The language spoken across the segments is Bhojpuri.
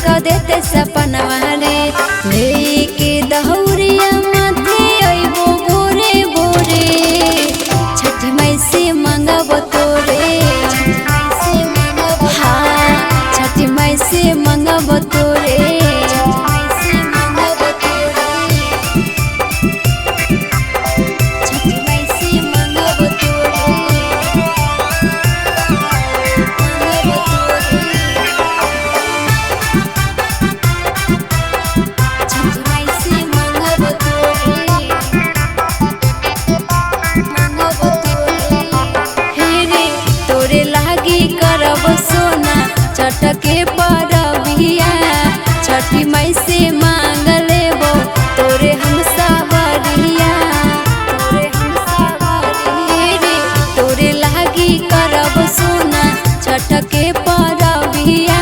क देते सपनवा रे लेके दहुरिया माथे अइबो भोरे भोरे छठी माई से मांगब तोरे हाँ छठी माई से मांगब तोरे चटके परबिया छठी माई से मांग लेबो तोरे हम सावरिया तोरे लागी करब सोना चटके परबिया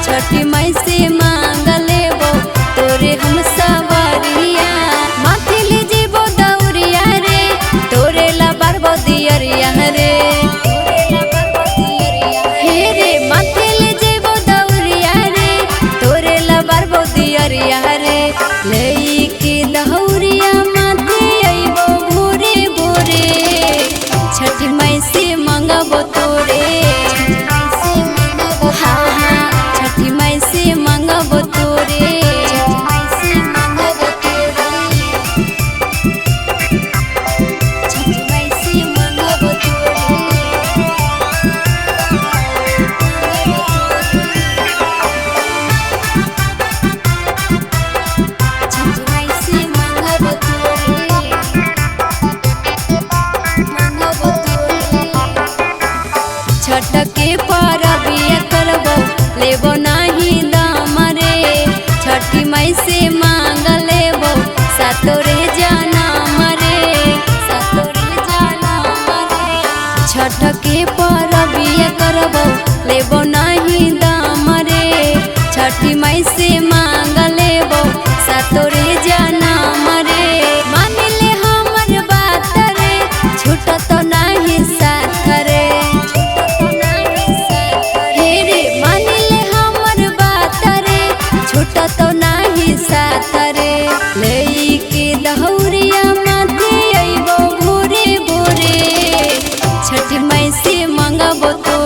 छठी माई से मांग लेबो तोरे हम सावरिया माथे ले जेबो दौरिया रे तोरे ला बारबो दियरिया रे लेके दहुरिया माथे अइबो भोरे भोरे छठी माई से मांगब तोरे हाँ हाँ छठी माई से मांगब तोरे छठी माई से मांगब छटके परबिया करबो लेबो नाही दाम रे छठी माई से मांग लेबो सातोरे जनम रे छटके परबिया करबो लेबो नाही दाम रे छठी माई से मांग लेबो सातोरे जनम रे मान ले हमर बात रे छूटत नाही साथ रे तो नाही साथ रे लेके दहुरिया माथे अइबो भोरे भोरे छठी माई से मांगब तो